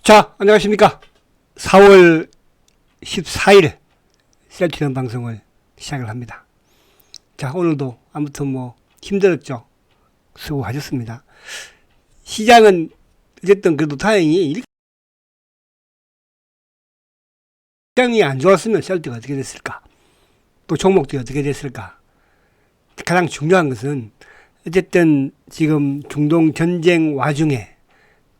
자, 안녕하십니까. 4월 14일 셀트리온 방송을 시작을 합니다. 자, 오늘도 아무튼 뭐 힘들었죠. 수고하셨습니다. 시장은 어쨌든 그래도 다행히 시장이 안 좋았으면 셀트가 어떻게 됐을까? 또 종목들이 어떻게 됐을까? 가장 중요한 것은 어쨌든 지금 중동 전쟁 와중에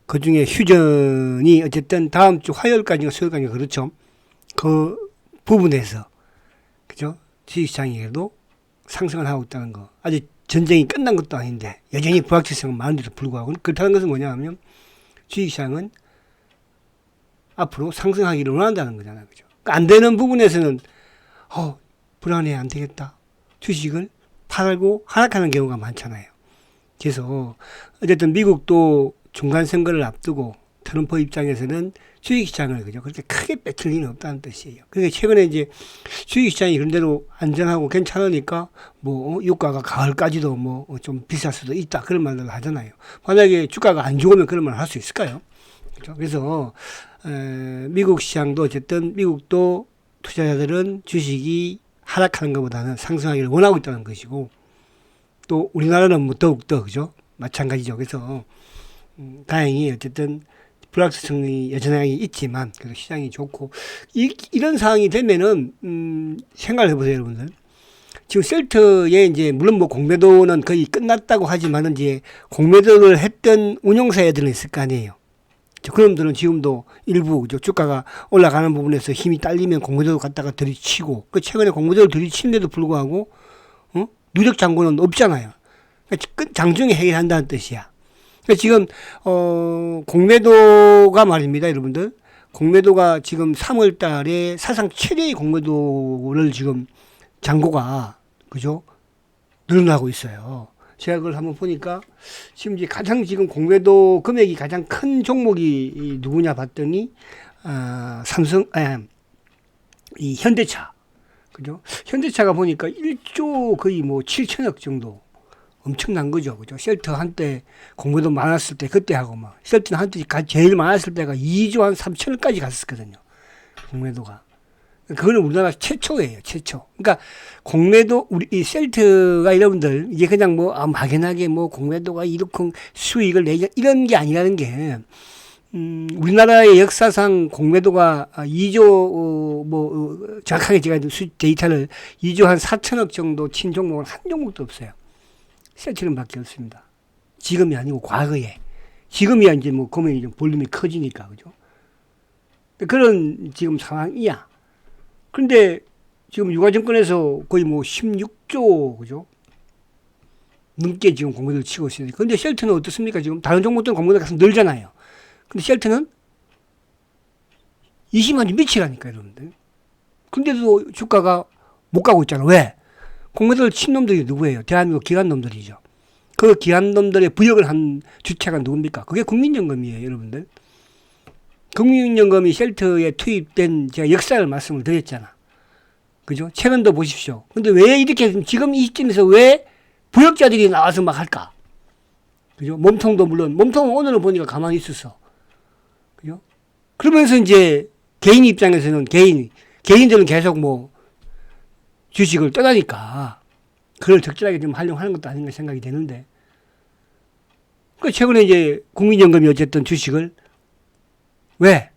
그 중에 휴전이 어쨌든 다음 주 화요일까지인가 수요일까지인가 그렇죠. 그 부분에서 그죠? 주식시장이 그래도 상승을 하고 있다는 거. 아직 전쟁이 끝난 것도 아닌데 여전히 불확실성은 많은데도 불구하고 그렇다는 것은 뭐냐 하면 주식시장은 앞으로 상승하기를 원한다는 거잖아요. 그죠? 그러니까 안 되는 부분에서는 불안해 안 되겠다. 주식을 팔고 하락하는 경우가 많잖아요. 그래서 어쨌든 미국도 중간선거를 앞두고 트럼프 입장에서는 주식시장을 그죠 그렇게 크게 뺏을 일은 없다는 뜻이에요. 그러니까 최근에 이제 주식시장이 그런대로 안전하고 괜찮으니까 뭐 유가가 가을까지도 뭐 좀 비쌀 수도 있다 그런 말들 하잖아요. 만약에 주가가 안 좋으면 그런 말 할 수 있을까요? 그렇죠? 그래서 미국 시장도 어쨌든 미국도 투자자들은 주식이 하락하는 것보다는 상승하기를 원하고 있다는 것이고 또 우리나라는 뭐 더욱더 그죠 마찬가지죠. 그래서 다행히 어쨌든 불확실성이 여전히 있지만 그래도 시장이 좋고 이런 상황이 되면은 생각을 해보세요, 여러분들. 지금 셀트에 이제 물론 뭐 공매도는 거의 끝났다고 하지만은 이제 공매도를 했던 운용사 애들은 있을 거 아니에요. 그놈들은 지금도 일부 주가가 올라가는 부분에서 힘이 딸리면 공매도를 갖다가 들이치고 그 최근에 공매도를 들이치는데도 불구하고 누적 잔고는 없잖아요. 그러니까 장중에 해결한다는 뜻이야. 그러니까 지금 공매도가 말입니다, 여러분들. 공매도가 지금 3월 달에 사상 최대의 공매도를 지금 잔고가 그죠? 늘어나고 있어요. 제가 그걸 한번 보니까 지금 이제 가장 지금 공매도 금액이 가장 큰 종목이 누구냐 봤더니 이 현대차 그죠? 현대차가 보니까 1조 거의 뭐 7천억 정도 엄청난 거죠. 그죠? 셀트 한때 공매도 많았을 때 그때하고 막 셀트는 한때 제일 많았을 때가 2조 한 3천억까지 갔었거든요. 공매도가. 그거는 우리나라 최초예요. 최초. 그러니까 공매도 우리 이 셀트가 여러분들 이게 그냥 뭐 막연하게 뭐 공매도가 이렇게 수익을 내자 이런 게 아니라는 게 우리나라의 역사상 공매도가 2조 정확하게 제가 데이터를 2조 한 4천억 정도 친 종목은 한 종목도 없어요. 셀트는 밖에 없습니다. 지금이 아니고 과거에. 지금이야 이제 뭐 금액이 좀 볼륨이 커지니까 그죠. 그런 지금 상황이야. 그런데 지금 유가증권에서 거의 뭐 16조 그죠? 넘게 지금 공매도를 치고 있으니까. 근데 셀트는 어떻습니까? 지금 다른 종목들은 공매도가 계속 늘잖아요. 근데 셀트는 20만이 미치라니까 여러분들. 근데도 주가가 못 가고 있잖아. 왜? 공매도를 친 놈들이 누구예요? 대한민국 기관놈들이죠. 그 기관놈들의 부역을 한 주체가 누굽니까? 그게 국민연금이에요, 여러분들. 국민연금이 셀트에 투입된 제가 역사를 말씀을 드렸잖아. 그죠? 최근도 보십시오. 근데 왜 이렇게 지금 이 시점에서 왜 부역자들이 나와서 막 할까? 그죠? 몸통도 물론, 몸통은 오늘은 보니까 가만히 있었어. 그죠? 그러면서 이제 개인 입장에서는 개인들은 계속 뭐 주식을 떠나니까 그걸 적절하게 좀 활용하는 것도 아닌가 생각이 되는데. 그 최근에 이제 국민연금이 어쨌든 주식을 왜?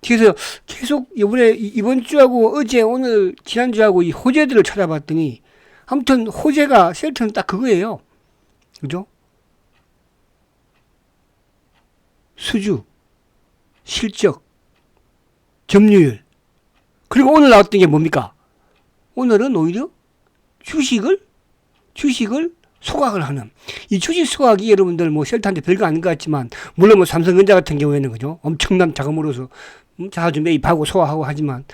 그래서 계속 이번 주하고 어제 오늘 지난주하고 이 호재들을 찾아봤더니 아무튼 호재가 셀트는 딱 그거예요. 그죠? 수주, 실적, 점유율. 그리고 오늘 나왔던 게 뭡니까? 오늘은 오히려 주식을 소각을 하는. 이 주식 소각이 여러분들 뭐 셀트한테 별거 아닌 것 같지만, 물론 뭐 삼성전자 같은 경우에는 그죠? 엄청난 자금으로서 자주 매입하고 소화하고 하지만,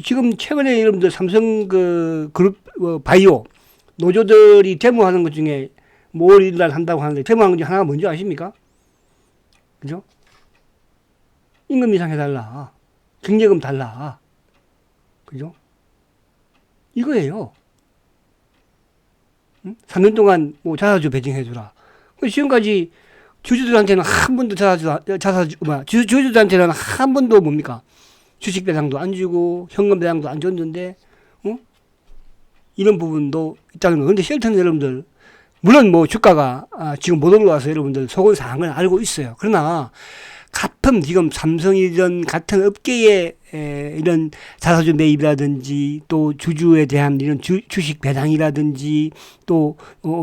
지금 최근에 여러분들 삼성 그 그룹 바이오 노조들이 데모하는 것 중에 뭘 일날 한다고 하는데 데모하는 것 중에 하나가 뭔지 아십니까? 그죠? 임금 인상 해달라. 경제금 달라. 그죠? 이거예요. 3년 동안 뭐 자사주 배정해주라. 지금까지 주주들한테는 한 번도 주주들한테는 한 번도 뭡니까? 주식 배당도 안 주고 현금 배당도 안 줬는데, 이런 부분도 있다는 거. 근데 쉘터는 여러분들, 물론 뭐 주가가 지금 못 올라와서 여러분들 속은 상황을 알고 있어요. 그러나 같은 지금 삼성이든 같은 업계의 이런 자사주 매입이라든지 또 주주에 대한 이런 주식 배당이라든지 또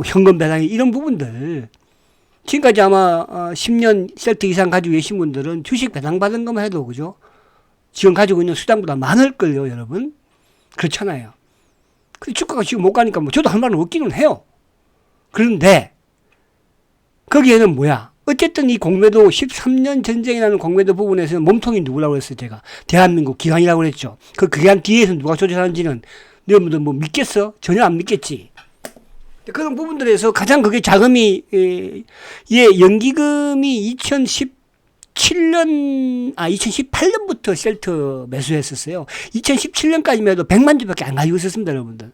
현금 배당이 이런 부분들, 지금까지 아마 10년 셀트 이상 가지고 계신 분들은 주식 배당 받은 것만 해도, 그죠? 지금 가지고 있는 수당보다 많을걸요, 여러분? 그렇잖아요. 근데 주가가 지금 못 가니까 뭐 저도 할 말은 없기는 해요. 그런데 거기에는 뭐야? 어쨌든 이 공매도 13년 전쟁이라는 공매도 부분에서는 몸통이 누구라고 했어요, 제가. 대한민국 기관이라고 그랬죠. 그 기관 뒤에서 누가 조절하는지는 여러분들 뭐 믿겠어? 전혀 안 믿겠지. 그런 부분들에서 가장 그게 자금이, 연기금이 2018년부터 셀트 매수했었어요. 2017년까지만 해도 100만 주밖에 안 가지고 있었습니다, 여러분들.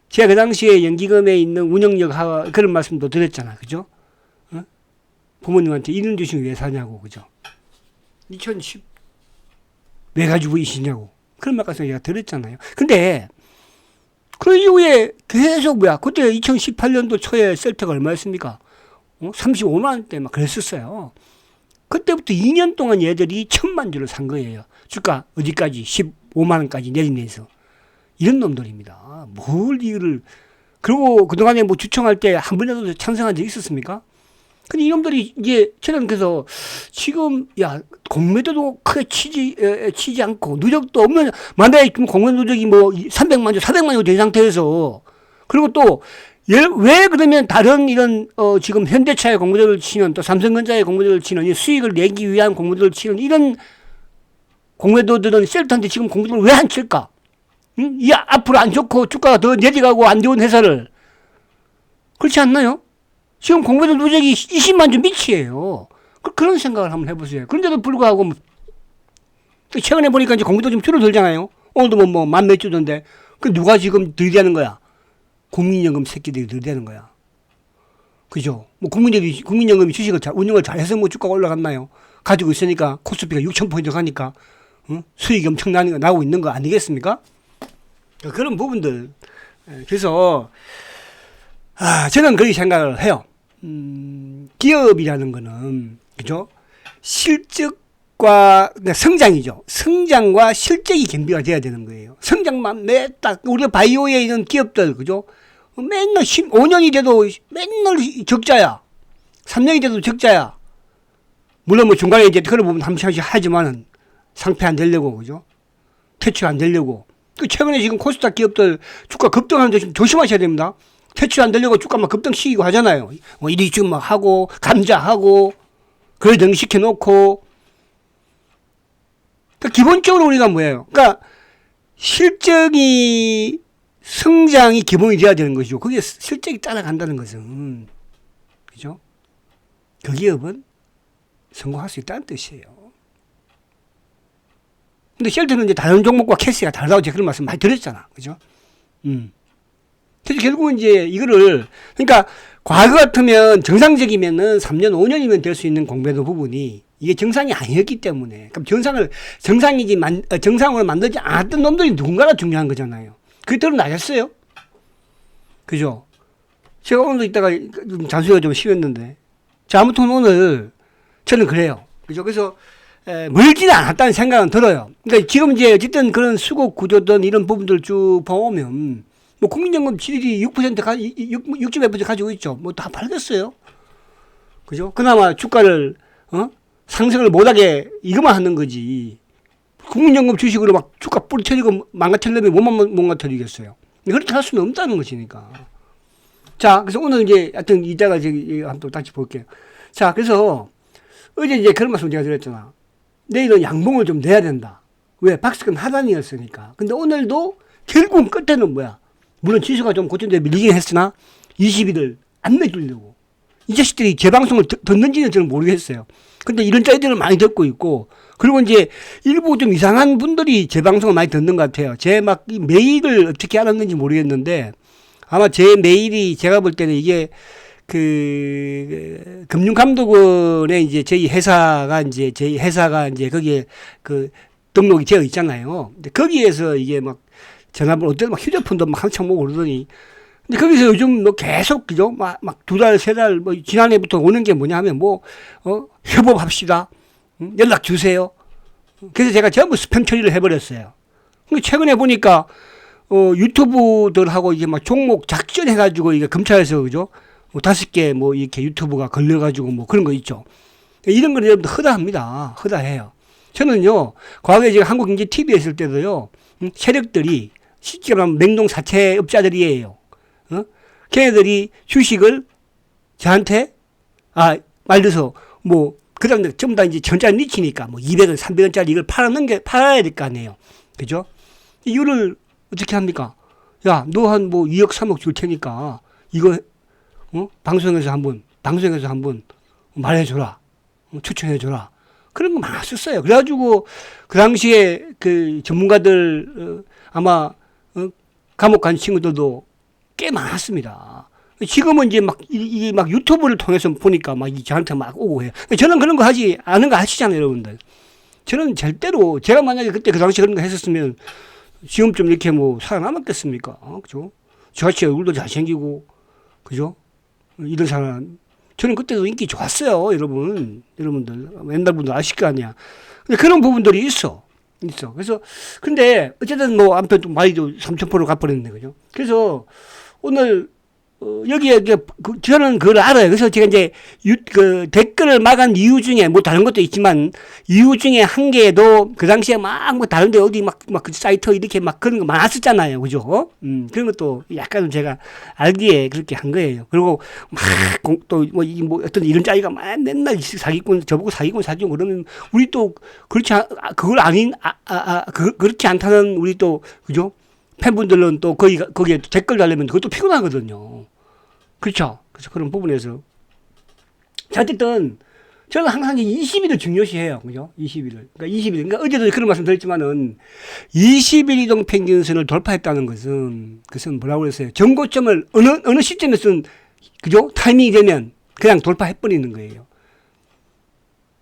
제가 그 당시에 연기금에 있는 운영력 그런 말씀도 드렸잖아, 그죠? 부모님한테 이런 주식 왜 사냐고, 그죠? 2010, 왜 가지고 있으냐고. 그런 말까지 제가 드렸잖아요. 근데, 그 이후에 계속 그때 2018년도 초에 셀트가 얼마였습니까? 35만원대 막 그랬었어요. 그때부터 2년 동안 얘들이 1000만 주를 산 거예요. 주가 어디까지? 15만원까지 내리면서. 이런 놈들입니다. 뭘 이거를. 그리고 그동안에 뭐 주총할 때 한 번이라도 찬성한 적 있었습니까? 근데 이놈들이 이제 저는 그래서 지금 공매도도 크게 치지 않고 누적도 없는, 만약에 공매도 누적이 뭐 300만 주, 400만 주 된 상태에서, 그리고 또 왜 그러면 다른 이런 지금 현대차의 공매도를 치는, 또 삼성전자의 공매도를 치는, 이 수익을 내기 위한 공매도를 치는 이런 공매도들은 셀트한테 지금 공매도를 왜 안 칠까? 응? 이 앞으로 안 좋고 주가가 더 내려가고 안 좋은 회사를. 그렇지 않나요? 지금 공매도 누적이 20만 주 미치예요. 그런 생각을 한번 해보세요. 그런데도 불구하고 최근에 보니까 이제 공매도 좀 줄어들잖아요. 오늘도 뭐 만 몇 주던데. 그 누가 지금 들이대는 거야? 국민연금 새끼들이 들이대는 거야. 그죠? 뭐 국민연금이 주식을 운영을 잘해서 뭐 주가가 올라갔나요? 가지고 있으니까 코스피가 6,000포인트 가니까 수익이 엄청 나고 있는 거 아니겠습니까? 그런 부분들. 그래서 저는 그렇게 생각을 해요. 기업이라는 거는, 그죠? 실적과, 성장이죠. 성장과 실적이 겸비가 돼야 되는 거예요. 성장만 우리가 바이오에 있는 기업들, 그죠? 맨날 5년이 돼도 맨날 적자야. 3년이 돼도 적자야. 물론 뭐 중간에 이제 그런 부분 한 번씩 하지만은 상패 안 되려고, 그죠? 퇴출 안 되려고. 최근에 지금 코스닥 기업들 주가 급등하는데 좀 조심하셔야 됩니다. 퇴출 안 되려고 주가 막 급등시키고 하잖아요. 이리 지금 막 하고, 감자하고, 그걸 등시켜 놓고. 그러니까 기본적으로 우리가 뭐예요? 그러니까 성장이 기본이 돼야 되는 것이죠. 그게 실적이 따라간다는 것은. 그죠? 그 기업은 성공할 수 있다는 뜻이에요. 근데 쉘터는 이제 다른 종목과 캐시가 다르다고 제가 그런 말씀 많이 드렸잖아. 그죠? 그래서 결국은 이제 이거를, 그러니까 과거 같으면 정상적이면은 3년, 5년이면 될 수 있는 공매도 부분이 이게 정상이 아니었기 때문에, 그럼 정상으로 만들지 않았던 놈들이 누군가가 중요한 거잖아요. 그게 드러나셨어요. 그죠? 제가 오늘도 이따가 잔소리가 좀 심했는데. 자, 아무튼 오늘 저는 그래요. 그죠? 그래서 멀지는 않았다는 생각은 들어요. 그러니까 지금 이제 어쨌든 그런 수급 구조든 이런 부분들 쭉 보면 뭐 국민연금 지들이 6.몇% 가지고 있죠. 뭐 다 팔겠어요. 그죠? 그나마 주가를 상승을 못하게 이것만 하는 거지. 국민연금 주식으로 막 주가 뿌리쳐지고 망가뜨리려면 뭐만 망가뜨리겠어요. 그렇게 할 수는 없다는 것이니까. 자, 그래서 오늘 이제 하여튼 이따가 한번 다시 볼게요. 자, 그래서 어제 이제 그런 말씀 제가 드렸잖아. 내일은 양봉을 좀 내야 된다. 왜? 박스권 하단이었으니까. 근데 오늘도 결국 끝에는 뭐야? 물론 지수가 좀 고점대 밀리긴 했으나 20일을 안 내주려고. 이 자식들이 제 방송을 듣는지는 저는 모르겠어요. 근데 이런 짜이들을 많이 듣고 있고, 그리고 이제 일부 좀 이상한 분들이 제 방송을 많이 듣는 것 같아요. 제 막 메일을 어떻게 알았는지 모르겠는데, 아마 제 메일이 제가 볼 때는 이게 금융감독원에 이제 저희 회사가 이제 거기에 등록이 되어 있잖아요. 근데 거기에서 이게 막 전화번호 어때 막 휴대폰도 막 한창 모고 그러더니 근데 거기서 요즘 뭐 계속 그죠? 막 2달, 3달 뭐 지난해부터 오는 게 뭐냐 하면 협업합시다. 연락 주세요. 그래서 제가 전부 스팸 처리를 해버렸어요. 근데 최근에 보니까 유튜브들하고 이게 막 종목 작전해가지고 이게 검찰에서 그죠? 5개 뭐 이렇게 유튜브가 걸려가지고 뭐 그런 거 있죠. 이런 거는 여러분들 허다합니다. 허다해요. 저는요, 과거에 제가 한국경제TV에 있을 때도요, 세력들이 실제로 맹동 사채업자들이에요. 걔네들이 주식을 저한테, 말 들어서 그 다음에 전부 다 이제 전자 니치니까 200원, 300원짜리 이걸 팔아야 될 거 아니에요. 그죠? 이거를 어떻게 합니까? 야, 너 한 2억, 3억 줄 테니까 이거, 방송에서 한번 말해줘라. 추천해줘라. 그런 거 많았었어요. 그래가지고 그 당시에 그 전문가들, 아마, 감옥 간 친구들도 꽤 많았습니다. 지금은 이제 이게 유튜브를 통해서 보니까 저한테 오고 해요. 저는 그런 거 아는 거 아시잖아요, 여러분들. 저는 절대로, 제가 만약에 그때 그 당시에 그런 거 했었으면 지금쯤 이렇게 살아남았겠습니까? 그죠? 저같이 얼굴도 잘생기고, 그죠? 이런 사람. 저는 그때도 인기 좋았어요, 여러분들. 옛날 분들 아실 거 아니야. 근데 그런 부분들이 있어. 그래서, 근데, 어쨌든 아무튼 좀 많이 3,000% 갚아냈네, 그죠? 그래서, 오늘, 여기에, 저는 그걸 알아요. 그래서 제가 이제, 댓글을 막은 이유 중에, 다른 것도 있지만, 이유 중에 한 개도, 그 당시에 다른데 어디 그 사이트 이렇게 그런 거 많았었잖아요. 그죠? 그런 것도 약간은 제가 알기에 그렇게 한 거예요. 그리고 어떤 이런 짜리가 맨날 저보고 사기꾼 그러면, 우리 또, 그렇지 않다는 우리 또, 그죠? 팬분들은 또 거기에 댓글 달려면 그것도 피곤하거든요. 그렇죠? 그래서 그런 부분에서. 자, 어쨌든, 저는 항상 20일을 중요시해요. 그죠? 20일을. 그러니까 20일. 그러니까 어제도 그런 말씀 드렸지만은, 20일 이동 평균선을 돌파했다는 것은 뭐라고 그랬어요? 정고점을 어느 시점에서는, 그죠? 타이밍이 되면 그냥 돌파해버리는 거예요.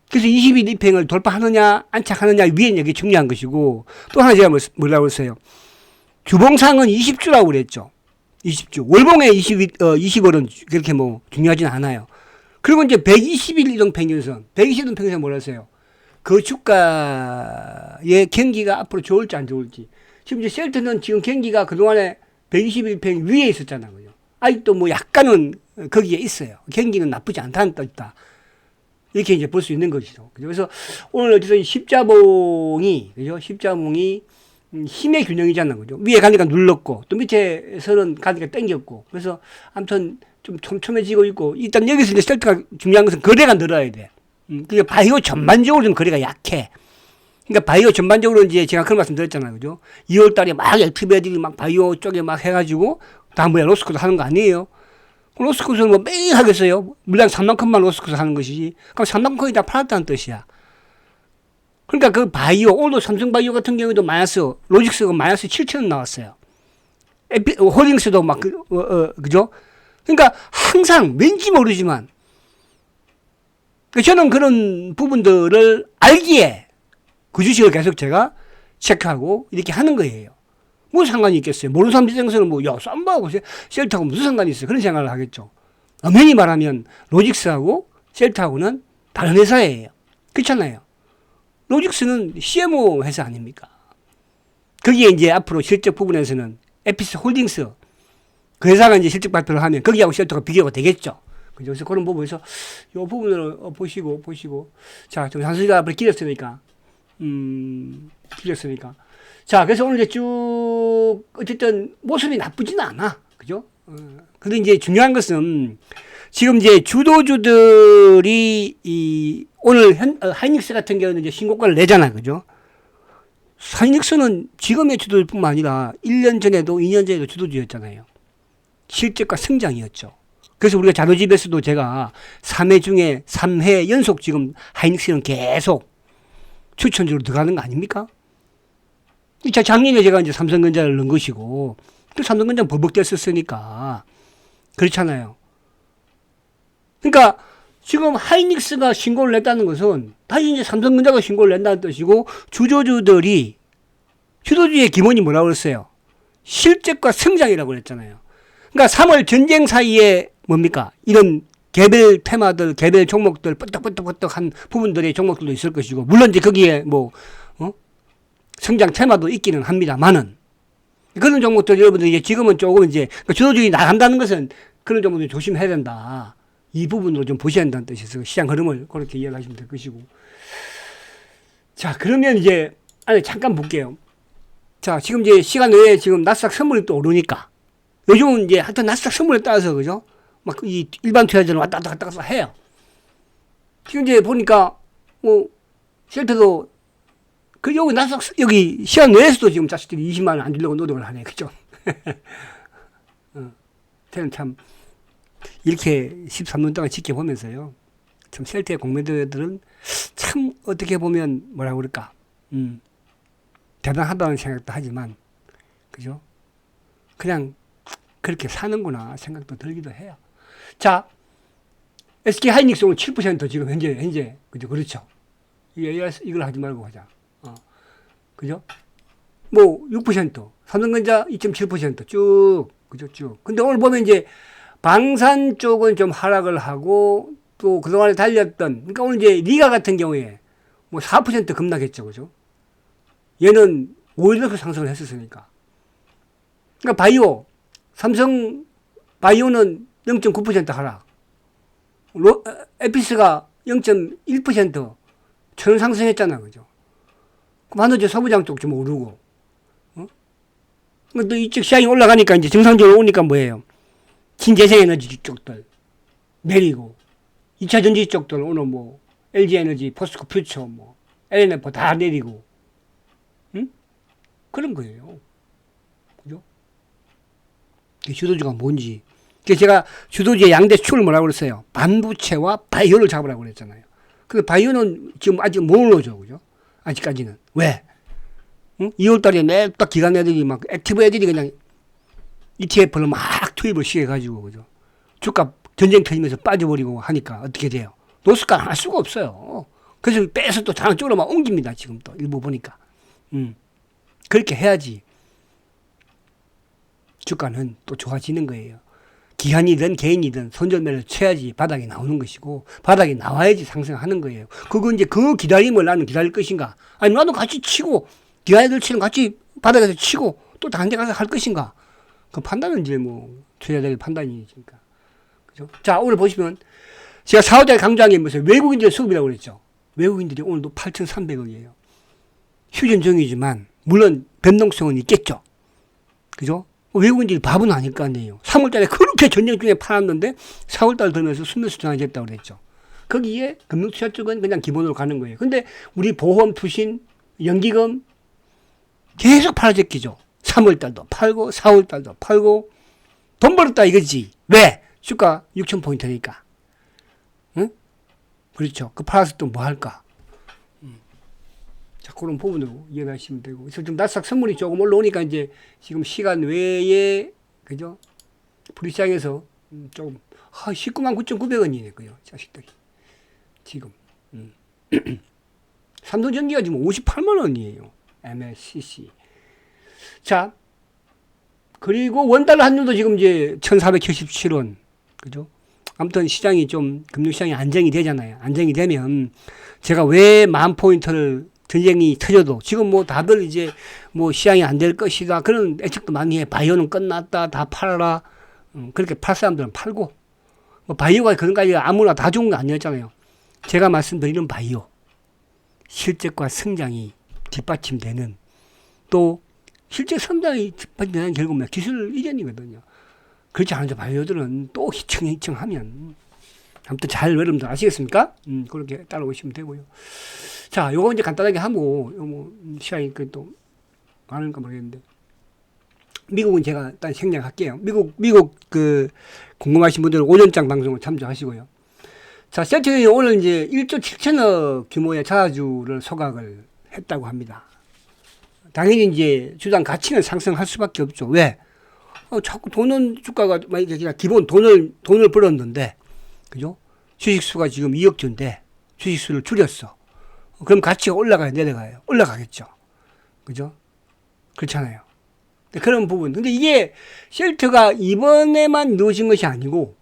그래서 20일 이평을 돌파하느냐, 안착하느냐, 위에 이게 중요한 것이고, 또 하나 제가 뭐라고 했어요? 주봉상은 20주라고 그랬죠. 20주. 월봉에 20월은 그렇게 중요하진 않아요. 그리고 이제 120일 이동 평균선. 120일 이동 평균선 뭐라 했어요? 그 주가의 경기가 앞으로 좋을지 안 좋을지. 지금 이제 셀트는 지금 경기가 그동안에 121 평 위에 있었잖아요. 아직도 약간은 거기에 있어요. 경기는 나쁘지 않다는 뜻이다. 이렇게 이제 볼 수 있는 것이죠. 그래서 오늘 어쨌든 십자봉이, 그죠? 십자봉이 힘의 균형이잖아요. 그죠? 위에 가니까 눌렀고, 또 밑에서는 가니까 땡겼고. 그래서 아무튼 좀 촘촘해지고 있고, 일단 여기서 이제 셀트가 중요한 것은 거래가 늘어야 돼. 그러니까 바이오 전반적으로 좀 거래가 약해. 그러니까 바이오 전반적으로 이제 제가 그런 말씀 드렸잖아요. 그죠? 2월 달에 액티브 애들이 바이오 쪽에 해가지고, 다음번에 로스코도 하는 거 아니에요? 로스코스는 매일 하겠어요? 물량 3만 컷만 로스코스 하는 것이지. 그럼 3만 컷이 다 팔았다는 뜻이야. 그러니까 그 바이오, 오늘도 삼성바이오 같은 경우에도 로직스가 마이너스 7천원 나왔어요. 홀딩스도 그죠? 그러니까 항상 왠지 모르지만, 저는 그런 부분들을 알기에 그 주식을 계속 제가 체크하고 이렇게 하는 거예요. 무슨 상관이 있겠어요? 모르는 사람 입장에서는 쌈바하고 셀트하고 무슨 상관이 있어요? 그런 생각을 하겠죠. 엄연히 말하면 로직스하고 셀트하고는 다른 회사예요. 그렇잖아요. 로직스는 CMO 회사 아닙니까? 거기에 이제 앞으로 실적 부분에서는 에피스 홀딩스 그 회사가 이제 실적 발표를 하면 거기하고 셀트가 비교가 되겠죠. 그래서 그런 부분에서 이 부분을 보시고 자, 좀 산수가 앞으로 길었으니까 자, 그래서 오늘 이제 쭉 어쨌든 모습이 나쁘지는 않아. 그죠? 근데 이제 중요한 것은 지금 이제 주도주들이 오늘 하이닉스 같은 경우는 이제 신고가를 내잖아요. 그죠? 하이닉스는 지금의 주도일 뿐만 아니라 1년 전에도 2년 전에도 주도주였잖아요. 실적과 성장이었죠. 그래서 우리가 자료집에서도 제가 3회 중에 3회 연속 지금 하이닉스는 계속 추천주로 들어가는 거 아닙니까? 작년에 제가 이제 삼성전자를 넣은 것이고, 또 삼성전자 버벅댔었으니까. 그렇잖아요. 그러니까 지금 하이닉스가 신고를 냈다는 것은 다시 이제 삼성전자가 신고를 낸다는 뜻이고, 주도주의 기본이 뭐라고 그랬어요? 실적과 성장이라고 그랬잖아요. 그러니까 3월 전쟁 사이에 뭡니까? 이런 개별 테마들, 개별 종목들, 뻗떡뻗떡한 부분들의 종목들도 있을 것이고, 물론 이제 거기에 성장 테마도 있기는 합니다만은, 그런 종목들 여러분들 이제 지금은 조금 이제 주도주의 나간다는 것은 그런 종목들 조심해야 된다. 이 부분으로 좀 보셔야 한다는 뜻이어서 시장 흐름을 그렇게 이해하시면 될 것이고. 자, 그러면 이제, 잠깐 볼게요. 자, 지금 이제 시간 외에 지금 나스닥 선물이 또 오르니까. 요즘은 이제 하여튼 나스닥 선물에 따라서, 그죠? 막 이 일반 투자자들은 왔다 갔다 해요. 지금 이제 보니까, 쉘터도, 여기 나스닥, 여기 시간 외에서도 지금 자식들이 20만원 안 주려고 노력을 하네. 그죠? 저는 참, 이렇게 13년 동안 지켜보면서요. 참 셀트의 공매도들은 참 어떻게 보면 뭐라 그럴까. 대단하다는 생각도 하지만, 그죠? 그냥 그렇게 사는구나 생각도 들기도 해요. 자, SK 하이닉스 오늘 7% 지금 현재, 그죠? 그렇죠. 이걸 하지 말고 하자. 그죠? 6%, 삼성전자 2.7% 쭉, 그죠? 쭉. 근데 오늘 보면 이제 방산 쪽은 좀 하락을 하고, 또 그동안에 달렸던, 그러니까 오늘 이제 리가 같은 경우에 4% 급락했죠. 그죠? 얘는 5일에서 상승을 했었으니까. 그러니까 바이오, 삼성 바이오는 0.9% 하락. 에피스가 0.1% 천 상승했잖아. 그죠? 그럼 한도제 서부장 쪽 좀 오르고. 또 이쪽 시장이 올라가니까 이제 정상적으로 오니까 뭐예요? 신재생에너지 쪽들 내리고, 2차 전지 쪽들 오늘 LG에너지, 포스코 퓨처, LNF 다 내리고, 그런 거예요. 그죠? 주도주가 뭔지. 그래서 제가 주도주의 양대 축을 뭐라고 그랬어요? 반부채와 바이오를 잡으라고 그랬잖아요. 근데 바이오는 지금 아직 못 올라오죠. 그죠? 아직까지는. 왜? 2월 달에 매 딱 기관 애들이 막 액티브 애들이 그냥 ETF를 막 투입을 시켜가지고, 그죠? 주가 전쟁 터지면서 빠져버리고 하니까 어떻게 돼요? 노스가 할 수가 없어요. 그래서 빼서 또 다른 쪽으로 막 옮깁니다. 지금 또 일부 보니까. 그렇게 해야지 주가는 또 좋아지는 거예요. 기관이든 개인이든 손절매를 쳐야지 바닥이 나오는 것이고, 바닥이 나와야지 상승하는 거예요. 그거 이제 그 기다림을 나는 기다릴 것인가? 아니, 나도 같이 치고, 기관애들 치는 같이 바닥에서 치고, 또 다른 데 가서 할 것인가? 그 판단은 이제 투자자들 판단이니까. 그죠? 자, 오늘 보시면, 제가 4월달에 강조한 게 무슨 외국인들의 수급이라고 그랬죠. 외국인들이 오늘도 8,300억이에요. 휴전정이지만, 물론 변동성은 있겠죠. 그죠? 외국인들이 밥은 아닐 거 아니에요. 3월달에 그렇게 전쟁 중에 팔았는데 4월달 되면서 순매수 전환됐다고 그랬죠. 거기에 금융투자 쪽은 그냥 기본으로 가는 거예요. 근데 우리 보험, 투신, 연기금 계속 팔아제끼죠. 3월달도 팔고 4월달도 팔고 돈 벌었다 이거지. 왜? 주가 6,000포인트니까. 응? 그렇죠. 그 팔아서 또 뭐 할까? 자, 그런 부분으로 이해하시면 되고. 그래서 좀 나스닥 선물이 조금 올라오니까 이제 지금 시간 외에, 그죠? 불시장에서 조금, 19만 9,900원이네, 그죠? 자식들이. 지금. 삼성전기가 지금 58만 원이에요. MSCC. 자, 그리고 원달러 환율도 지금 이제 1,477원. 그죠? 아무튼 시장이 좀, 금융시장이 안정이 되잖아요. 안정이 되면 제가 왜 10,000포인트를 전쟁이 터져도 지금 다들 이제 시장이 안 될 것이다. 그런 예측도 많이 해. 바이오는 끝났다. 다 팔아라. 그렇게 팔 사람들은 팔고. 바이오가 그런까지 아무나 다 좋은 거 아니었잖아요. 제가 말씀드리는 바이오. 실적과 성장이 뒷받침되는, 또 실적 성장이 뒷받침되는 결국은 기술 이전이거든요. 그렇지 않은 바이오들은 또 희청하면 아무튼 잘 여러분들 아시겠습니까? 그렇게 따라오시면 되고요. 자, 요거 이제 간단하게 하고, 시간이 또 많은가 모르겠는데. 미국은 제가 일단 생략할게요. 미국 궁금하신 분들은 오전장 방송을 참조하시고요. 자, 셀트리온이 오늘 이제 1조 7천억 규모의 자사주를 소각을 했다고 합니다. 당연히 이제 주당 가치는 상승할 수밖에 없죠. 왜? 자꾸 주가가, 기본 돈을 벌었는데, 그죠? 주식수가 지금 2억 주인데 주식수를 줄였어. 그럼 가치가 올라가야 내려가요? 올라가겠죠. 그죠? 그렇잖아요. 그런 부분. 근데 이게 쉘터가 이번에만 이루어진 것이 아니고,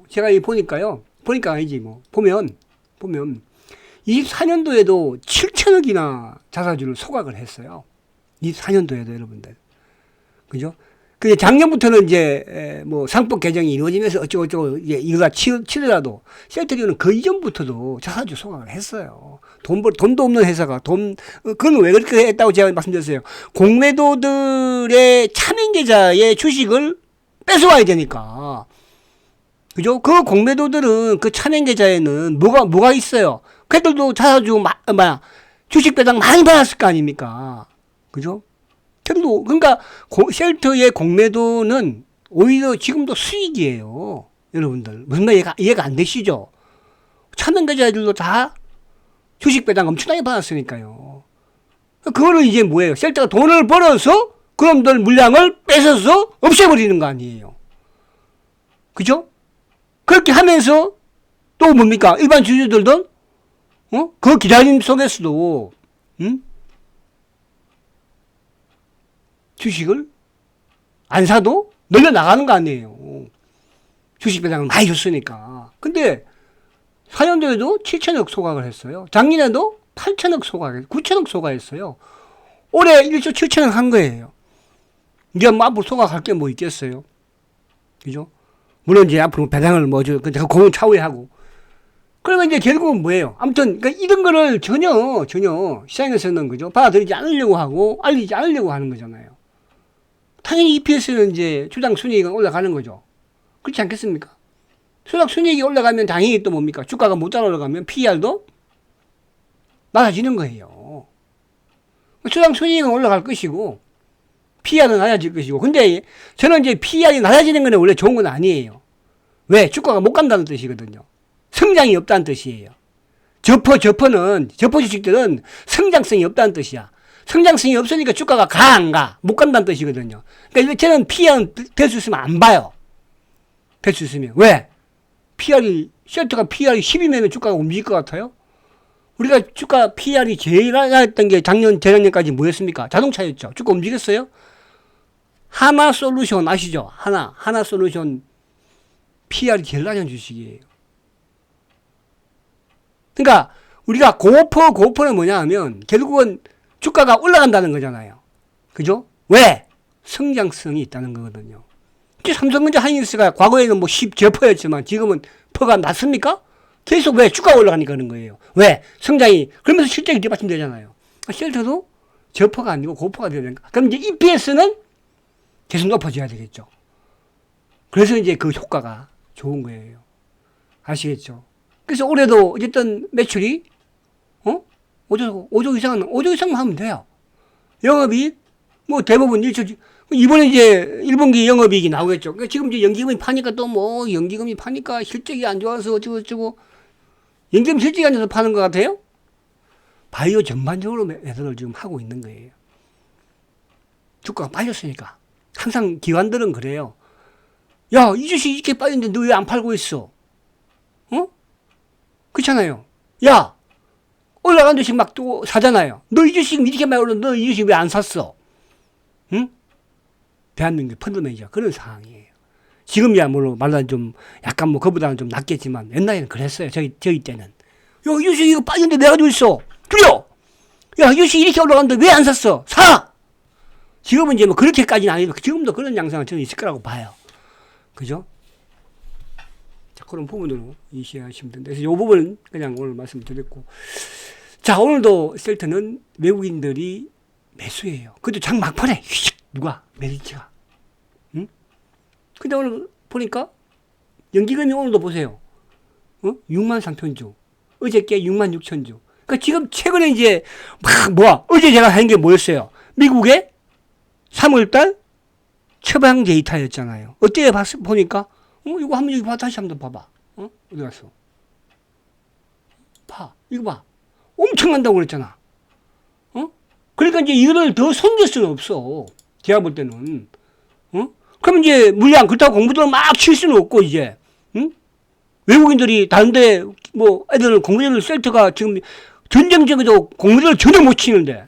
제가 보니까요. 보니까 아니지, 뭐. 보면, 24년도에도 7천억이나 자사주를 소각을 했어요. 24년도에도 여러분들. 그죠? 근데 작년부터는 이제, 뭐, 상법 개정이 이루어지면서 어쩌고저쩌고, 이제 이거가 치더라도, 셀트리온은 그 이전부터도 자사주 소각을 했어요. 돈도 없는 회사가 그건 왜 그렇게 했다고 제가 말씀드렸어요. 공매도들의 차명계좌의 주식을 뺏어와야 되니까. 그죠? 그 공매도들은 그 차명계좌에는 뭐가 있어요? 걔들도 자사주, 주식 배당 많이 받았을 거 아닙니까? 그죠? 걔들도, 그러니까, 쉘터의 공매도는 오히려 지금도 수익이에요. 여러분들. 무슨 말 이해가 안 되시죠? 차명계좌들도 다 주식 배당 엄청나게 받았으니까요. 그거는 이제 뭐예요? 셀터가 돈을 벌어서 그놈들 물량을 뺏어서 없애버리는 거 아니에요. 그죠? 그렇게 하면서 또 뭡니까? 일반 주주들도 그 기다림 속에서도 주식을 안 사도 늘려나가는 거 아니에요. 주식 배당을 많이 줬으니까. 근데 4년도에도 7천억 소각을 했어요. 작년에도 8천억 소각, 9천억 소각했어요. 올해 1조 7천억 한 거예요. 이제 뭐 앞으로 소각할 게 뭐 있겠어요. 그죠? 물론 이제 앞으로 배당을 그건 차후에 그러면 이제 결국은 뭐예요? 아무튼, 그러니까 이런 거를 전혀 시장에서는 그죠? 받아들이지 않으려고 하고, 알리지 않으려고 하는 거잖아요. 당연히 EPS는 이제 주당 순이익은 올라가는 거죠. 그렇지 않겠습니까? 수당 순이익이 올라가면 당연히 또 뭡니까? 주가가 못 따라 올라가면 PER도 낮아지는 거예요. 수당 순이익은 올라갈 것이고, PER은 낮아질 것이고. 근데 저는 이제 PER이 낮아지는 건 원래 좋은 건 아니에요. 왜? 주가가 못 간다는 뜻이거든요. 성장이 없다는 뜻이에요. 저퍼 주식들은 성장성이 없다는 뜻이야. 성장성이 없으니까 주가가 안 가. 못 간다는 뜻이거든요. 그러니까 저는 PER은 될 수 있으면 안 봐요. 될 수 있으면. 왜? 쉘터가 PER이 10이면 주가가 움직일 것 같아요? 우리가 주가 PER이 제일 낮았던 게 재작년까지 뭐였습니까? 자동차였죠. 주가 움직였어요? 하나솔루션 아시죠? 하나솔루션 PER이 제일 낮은 주식이에요. 그러니까 우리가 고퍼는 뭐냐 하면 결국은 주가가 올라간다는 거잖아요. 그죠? 왜? 성장성이 있다는 거거든요. 삼성전자 하이닉스가 과거에는 뭐 10%였지만 지금은 퍼가 낮습니까? 계속 왜? 주가가 올라가니까 그런 거예요. 왜? 성장이, 그러면서 실적이 뒷받침되잖아요. 쉘터도 저퍼가 아니고 고퍼가 되야 되니까. 그럼 이제 EPS는 계속 높아져야 되겠죠. 그래서 이제 그 효과가 좋은 거예요. 아시겠죠? 그래서 올해도 어쨌든 매출이 5조 이상만 하면 돼요. 영업이익 뭐 대부분 1조, 이번에 이제 1분기 영업이익이 나오겠죠. 그러니까 지금 이제 연기금이 파니까 또 뭐 연기금이 파니까 실적이 안 좋아서 어쩌고 연기금 실적이 안 좋아서 파는 것 같아요? 바이오 전반적으로 매도를 지금 하고 있는 거예요. 주가가 빠졌으니까. 항상 기관들은 그래요. 야, 이 주식 이렇게 빠졌는데 너 왜 안 팔고 있어? 그렇잖아요. 야, 올라간 주식 막 또 사잖아요. 너 이 주식 이렇게 많이 올랐는데 너 이 주식 왜 안 샀어? 응? 대한민국 펀드 매니저 그런 상황이에요. 지금이야 물론 말로 좀 약간 뭐 그보다는 좀 낫겠지만 옛날에는 그랬어요. 저희 때는. 야, 이 주식 이거 빠졌는데 왜 가지고 있어? 줄여! 야, 이 주식 이렇게 올라갔는데 왜 안 샀어? 사! 지금은 이제 뭐 그렇게까지는 아니고 지금도 그런 양상은 저는 있을 거라고 봐요. 그죠? 자, 그런 부분으로 이해하시면 됩니다. 그래서 이 부분은 그냥 오늘 말씀드렸고. 자, 오늘도 셀트는 외국인들이 매수해요. 그것도 장 막판에 휙 누가? 메리츠가. 응? 근데 오늘 보니까 연기금이 오늘도 보세요. 6만 3천주. 어저께 6만 6천주. 그러니까 지금 최근에 이제 어제 제가 한 게 뭐였어요? 미국의 3월달 처방 데이터였잖아요. 어때요? 보니까? 이거 한번 여기 봐. 다시 한번 봐봐. 어디 갔어? 이거 봐. 엄청 난다고 그랬잖아. 그러니까 이제 이거를 더 손댈 수는 없어. 제가 볼 때는. 그럼 이제 물량, 그렇다고 공부들을 막 칠 수는 없고, 이제. 응? 외국인들이 다른데 뭐 애들 공무원들 센터가 지금 전쟁 중에도 공무원을 전혀 못 치는데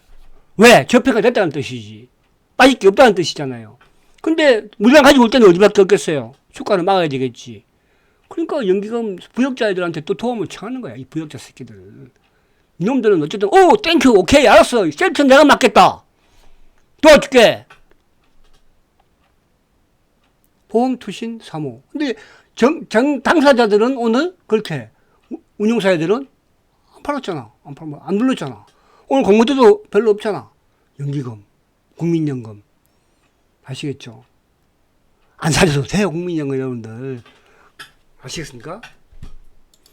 왜? 접해가 됐다는 뜻이지. 빠질 게 없다는 뜻이잖아요. 근데 물량 가지고 올 때는 어디밖에 없겠어요. 주가를 막아야 되겠지. 그러니까 연기금 부역자 애들한테 또 도움을 청하는 거야. 이 부역자 새끼들. 이놈들은 어쨌든 땡큐 오케이 알았어. 센터 내가 맡겠다. 도와줄게. 보험투신 사모. 근데 당사자들은 오늘 그렇게 운용사애들은 안 팔았잖아. 안 눌렀잖아. 오늘 공모대도 별로 없잖아. 연기금, 국민연금. 아시겠죠? 안 사셔도 돼요, 국민연금 여러분들. 아시겠습니까?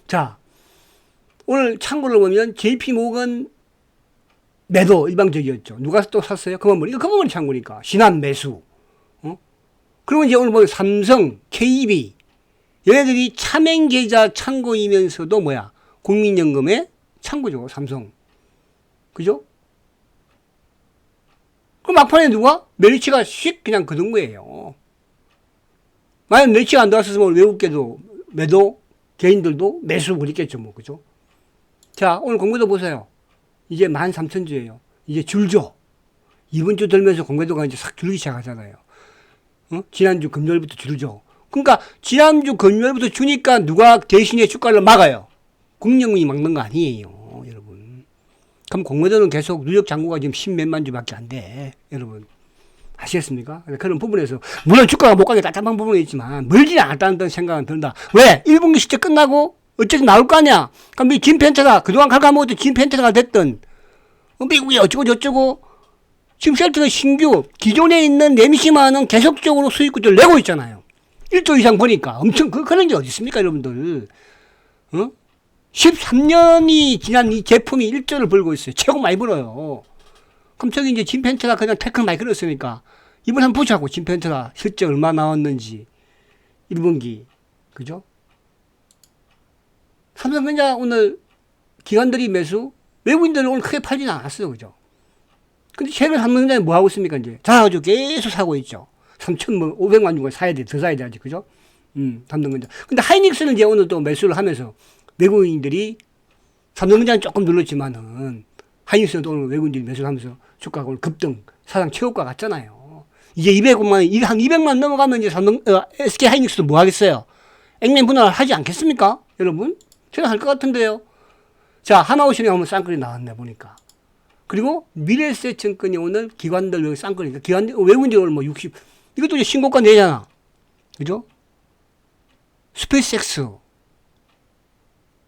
자, 오늘 창고를 보면 JP모건 매도 일방적이었죠. 누가 또 샀어요? 금원머리. 이거 금원머리 창고니까. 신한 매수. 그러면 이제 오늘 보면 삼성, KB 얘네들이 차명계좌 창고이면서도 뭐야? 국민연금의 창고죠. 삼성. 그죠? 그럼 막판에 누가? 메리츠가 씩 그냥 거둔 거예요. 만약 메리츠가 안 들어왔었으면 외국계도 매도, 개인들도 매수 그랬겠죠. 뭐. 그죠? 자, 오늘 공매도 보세요. 이제 13,000주예요. 이제 줄죠. 이번 주 들면서 공매도가 이제 싹 줄기 시작하잖아요. 지난주 금요일부터 줄죠. 그러니까 지난주 금요일부터 주니까 누가 대신에 주가를 막아요? 국민연금이 막는 거 아니에요, 여러분. 그럼 공매도는 계속 누적 잔고가 지금 10몇만 주밖에 안 돼, 여러분. 아시겠습니까? 그런 부분에서 물론 주가가 못 가게 답답한 부분이 있지만 멀지 않았다는 생각은 든다. 왜? 1분기 실적 끝나고 어쨌든 나올 거 아니야. 그럼 이 진펜트가 그동안 갉아먹었던 진펜트가 됐던 미국이 어쩌고 저쩌고 지금 셀트가 신규 기존에 있는 레미시마는 계속적으로 수익구조를 내고 있잖아요. 1조 이상 보니까 엄청 그런 게 어디 있습니까, 여러분들? 13년이 지난 이 제품이 1조를 벌고 있어요. 최고 많이 벌어요. 그럼 저기 이제 진펜트가 그냥 태클 많이 끌었으니까 이번 한번 보자고. 진펜트가 실적 얼마 나왔는지 1분기 그죠? 삼성전자 오늘 기관들이 매수, 외국인들은 오늘 크게 팔지는 않았어요, 그죠? 근데 최근 삼성전자는 뭐 하고 있습니까, 이제? 자가지고 계속 사고 있죠. 3,500만 주고 사야 돼, 더 사야 돼, 아직, 그죠? 삼성전자. 근데 하이닉스는 이제 오늘 또 매수를 하면서 외국인들이 삼성전자는 조금 눌렀지만은 하이닉스는 또 오늘 외국인들이 매수를 하면서 주가가 오늘 급등, 사상 최고가 갔잖아요. 이제 200만 원, 한 200만 넘어가면 이제 SK 하이닉스도 뭐 하겠어요? 액면 분할 하지 않겠습니까, 여러분? 저는 할 것 같은데요. 자, 하나오션이 오늘 쌍끌이 나왔네, 보니까. 그리고 미래에셋증권이 오늘 기관들 여기 쌍끌이니까 외국인들이 오늘 뭐 60, 이것도 이제 신고가 내잖아. 그죠? 스페이스X.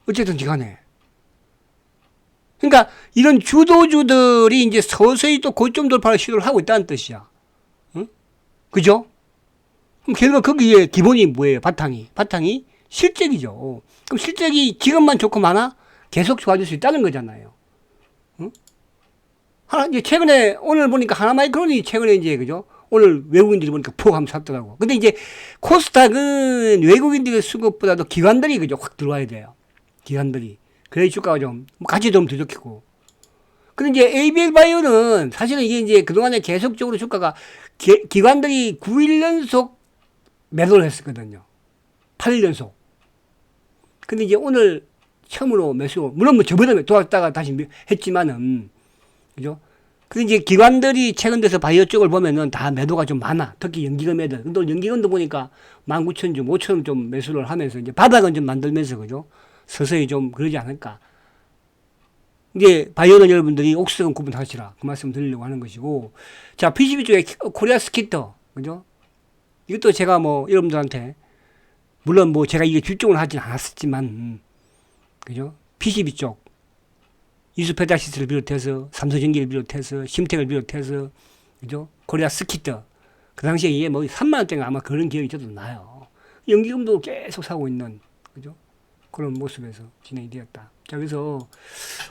어쨌든 기관에. 그러니까 이런 주도주들이 이제 서서히 또 고점 돌파를 시도를 하고 있다는 뜻이야. 응? 그죠? 그럼 결과 거기에 기본이 뭐예요? 바탕이 실적이죠. 그럼 실적이 지금만 좋고 많아? 계속 좋아질 수 있다는 거잖아요. 응? 이제 최근에, 오늘 보니까 하나마이크론이 최근에 이제, 그죠? 오늘 외국인들이 보니까 푹 하면 샀더라고. 근데 이제 코스닥은 외국인들의 수급보다도 기관들이, 그죠? 확 들어와야 돼요. 기관들이. 그래야 주가가 좀, 같이 좀 뒤적히고. 근데 이제 ABL 바이오는 사실은 이게 이제 그동안에 계속적으로 주가가 기관들이 9일 연속 매도를 했었거든요. 8일 연속. 근데 이제 오늘 처음으로 매수, 물론 뭐 저번에 도왔다가 다시 했지만은, 그죠? 근데 이제 기관들이 최근 들어서 바이오 쪽을 보면은 다 매도가 좀 많아. 특히 연기금 애들. 근데 연기금도 보니까 19,000주, 5,000원 좀 매수를 하면서 이제 바닥은 좀 만들면서, 그죠? 서서히 좀 그러지 않을까. 이게 바이오는 여러분들이 옥수수금 구분하시라. 그 말씀 드리려고 하는 것이고. 자, PCB 쪽에 코리아 스키터. 그죠? 이것도 제가 뭐 여러분들한테, 물론 뭐 제가 이게 집중을 하진 않았었지만, 그죠? PCB 쪽. 이수페달시스를 비롯해서, 삼성전기를 비롯해서, 심텍을 비롯해서, 그죠? 코리아 스키터. 그 당시에 이게 뭐 3만원대가 아마 그런 기억이 저도 나요. 연기금도 계속 사고 있는, 그죠? 그런 모습에서 진행이 되었다. 자, 그래서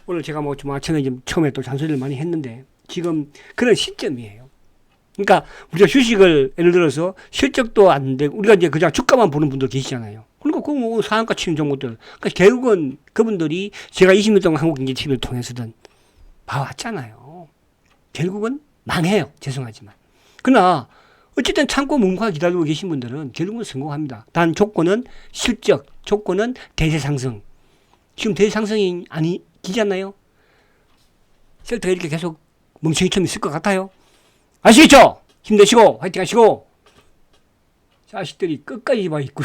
오늘 제가 뭐 좀 아침에 좀 처음에 또 잔소리를 많이 했는데 지금 그런 시점이에요. 그러니까 우리가 주식을 예를 들어서 실적도 안 되고 우리가 이제 그냥 주가만 보는 분들 계시잖아요. 그러니까 그 뭐 상한가 치는 종목들. 그러니까 결국은 그분들이 제가 20년 동안 한국경제TV를 통해서든 봐왔잖아요. 결국은 망해요. 죄송하지만. 그러나 어쨌든 참고 묵묵하게 기다리고 계신 분들은 결국은 성공합니다. 단 조건은 실적, 조건은 대세 상승. 지금 대세 상승이 아니지 않나요? 셀트가 이렇게 계속 멍청이처럼 있을 것 같아요. 아시겠죠? 힘내시고 화이팅 하시고 자식들이 끝까지 막 있고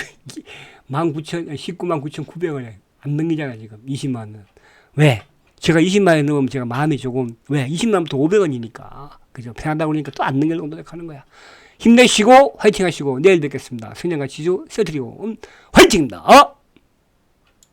19만 9,900원에 안 넘기잖아 지금 20만 원. 왜? 제가 20만 원 넣으면 제가 마음이 조금 왜? 20만 원부터 500원이니까 그죠? 편하다고 그러니까 또 안 넘기려고 노력하는 거야. 힘내시고 화이팅 하시고 내일 뵙겠습니다. 성장과 지주 셀트리고 화이팅입니다.